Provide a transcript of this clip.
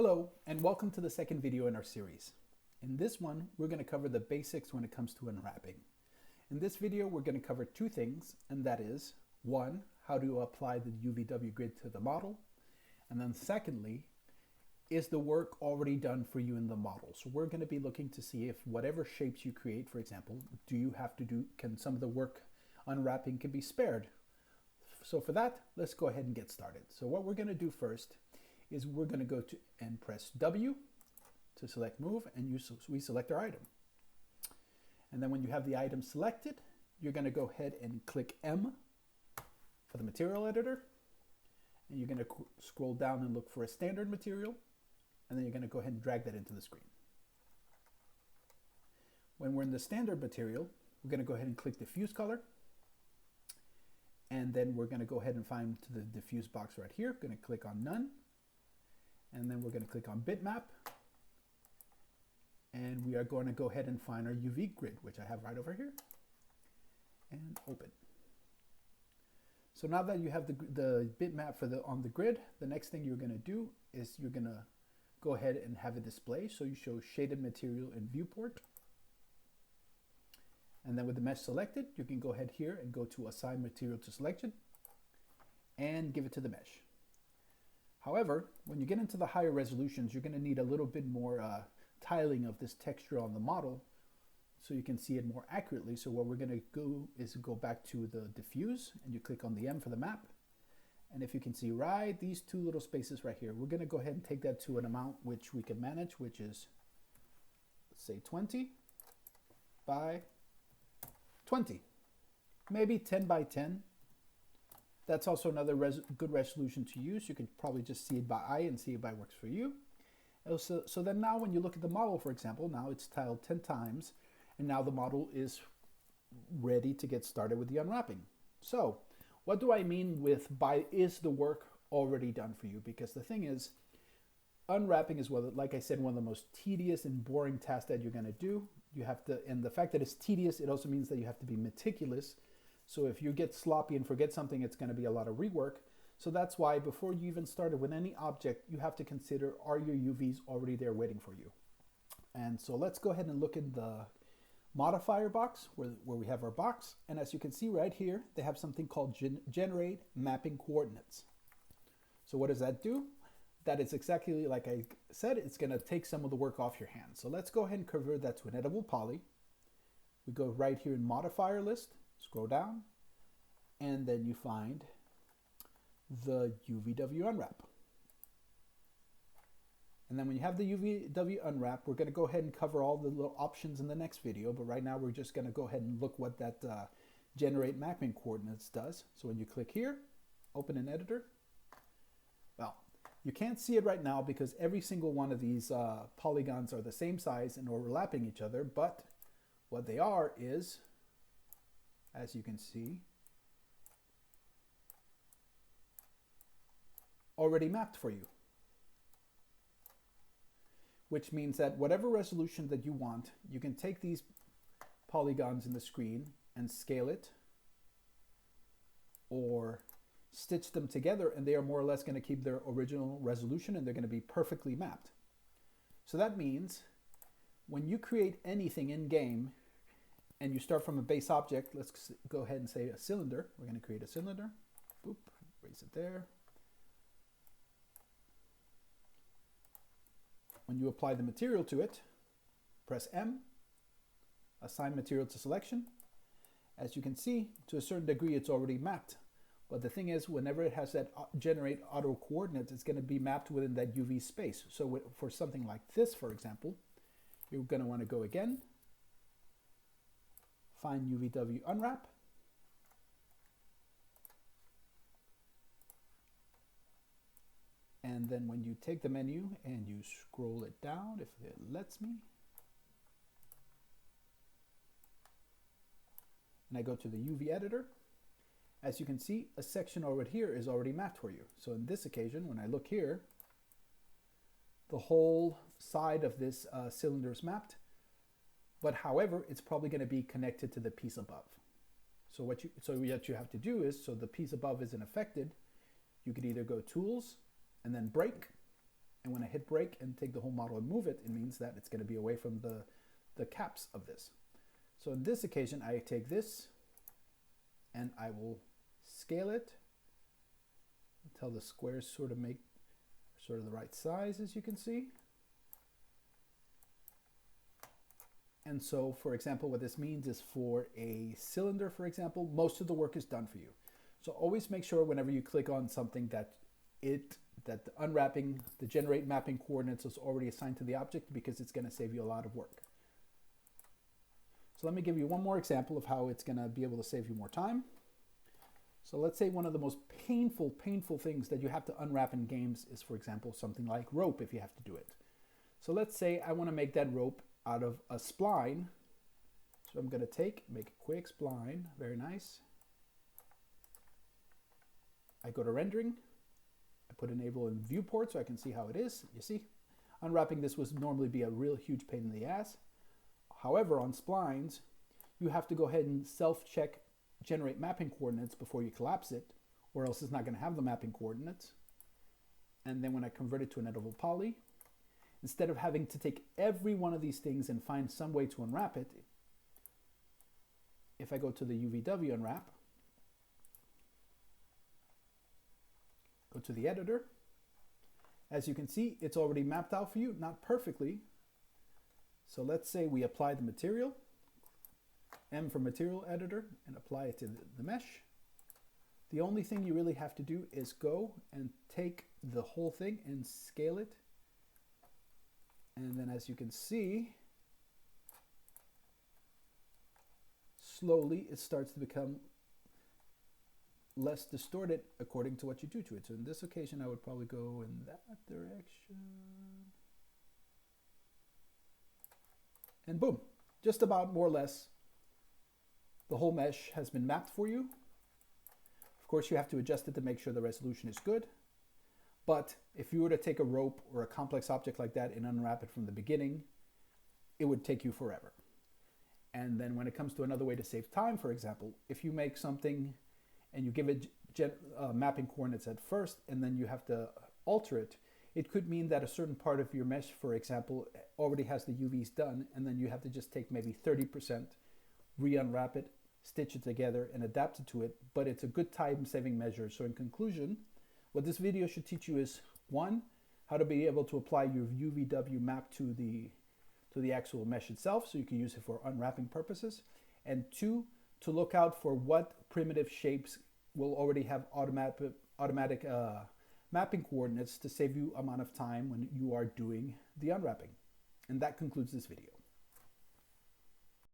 Hello, and welcome to the second video in our series. In this one, we're going to cover the basics when it comes to unwrapping. In this video, we're going to cover two things, and that is, one, how to apply the UVW grid to the model, and then secondly, is the work already done for you in the model? So we're going to be looking to see if whatever shapes you create, for example, can some of the work unwrapping can be spared? So for that, let's go ahead and get started. So what we're going to do first is we're going to go to and press W to select move, and we select our item. And then when you have the item selected, you're going to go ahead and click M for the material editor, and you're going to scroll down and look for a standard material, and then you're going to go ahead and drag that into the screen. When we're in the standard material, we're going to go ahead and click diffuse color, and then we're going to go ahead and find to the diffuse box right here. Going to click on none, and then we're going to click on bitmap, and we are going to go ahead and find our UV grid, which I have right over here, and open. So now that you have the bitmap on the grid, the next thing you're going to do is you're going to go ahead and have a display. So you show shaded material in viewport, and then with the mesh selected, you can go ahead here and go to assign material to selection and give it to the mesh. However, when you get into the higher resolutions, you're going to need a little bit more tiling of this texture on the model so you can see it more accurately. So what we're going to do is go back to the diffuse, and you click on the M for the map. And if you can see right these two little spaces right here, we're going to go ahead and take that to an amount which we can manage, which is, let's say 20 by 20, maybe 10 by 10. That's also another good resolution to use. You could probably just see it by eye and see if it works for you. So then now when you look at the model, for example, now it's tiled 10 times, and now the model is ready to get started with the unwrapping. So what do I mean with is the work already done for you? Because the thing is, unwrapping is, like I said, one of the most tedious and boring tasks that you're going to do. You have to, and the fact that it's tedious, it also means that you have to be meticulous. So if you get sloppy and forget something, it's going to be a lot of rework. So that's why before you even started with any object, you have to consider, are your UVs already there waiting for you? And so let's go ahead and look in the modifier box where we have our box. And as you can see right here, they have something called generate mapping coordinates. So what does that do? That is exactly like I said, it's going to take some of the work off your hands. So let's go ahead and convert that to an editable poly. We go right here in modifier list, scroll down, and then you find the UVW unwrap. And then when you have the UVW unwrap, we're going to go ahead and cover all the little options in the next video. But right now we're just going to go ahead and look what that generate mapping coordinates does. So when you click here, open an editor. Well, you can't see it right now because every single one of these polygons are the same size and overlapping each other. But what they are is, as you can see, already mapped for you. Which means that whatever resolution that you want, you can take these polygons in the screen and scale it or stitch them together, and they are more or less going to keep their original resolution, and they're going to be perfectly mapped. So that means when you create anything in game and you start from a base object, let's go ahead and say a cylinder. We're going to create a cylinder. Boop, erase it there. When you apply the material to it, press M, assign material to selection. As you can see, to a certain degree, it's already mapped. But the thing is, whenever it has that generate auto coordinates, it's going to be mapped within that UV space. So for something like this, for example, you're going to want to go again, find UVW unwrap, and then when you take the menu and you scroll it down, if it lets me, and I go to the UV editor, as you can see, a section over here is already mapped for you. So in this occasion, when I look here, the whole side of this cylinder is mapped, but however, it's probably going to be connected to the piece above. So what you have to do is, so the piece above isn't affected, you could either go Tools and then Break, And when I hit break and take the whole model and move it, it means that it's going to be away from the caps of this. So in this occasion, I take this and I will scale it until the squares sort of make sort of the right size, as you can see. And so, for example, what this means is for a cylinder, for example, most of the work is done for you. So always make sure whenever you click on something that the unwrapping, the generate mapping coordinates is already assigned to the object, because it's going to save you a lot of work. So let me give you one more example of how it's going to be able to save you more time. So let's say one of the most painful things that you have to unwrap in games is, for example, something like rope, if you have to do it. So let's say I want to make that rope out of a spline. So I'm going to make a quick spline, very nice. I go to rendering, I put enable in viewport so I can see how it is. You see, unwrapping this would normally be a real huge pain in the ass. However, on splines, you have to go ahead and self-check generate mapping coordinates before you collapse it, or else it's not going to have the mapping coordinates. And then when I convert it to an editable poly, instead of having to take every one of these things and find some way to unwrap it, if I go to the UVW unwrap, go to the editor, as you can see, it's already mapped out for you, not perfectly. So let's say we apply the material, M for material editor, and apply it to the mesh. The only thing you really have to do is go and take the whole thing and scale it. And then, as you can see, slowly it starts to become less distorted according to what you do to it. So in this occasion, I would probably go in that direction. And boom, just about more or less, the whole mesh has been mapped for you. Of course, you have to adjust it to make sure the resolution is good. But if you were to take a rope or a complex object like that and unwrap it from the beginning, it would take you forever. And then when it comes to another way to save time, for example, if you make something and you give it mapping coordinates at first and then you have to alter it, it could mean that a certain part of your mesh, for example, already has the UVs done, and then you have to just take maybe 30%, re-unwrap it, stitch it together, and adapt it to it. But it's a good time-saving measure. So in conclusion, what this video should teach you is, one, how to be able to apply your UVW map to the actual mesh itself, so you can use it for unwrapping purposes, and two, to look out for what primitive shapes will already have automatic mapping coordinates to save you amount of time when you are doing the unwrapping. And that concludes this video.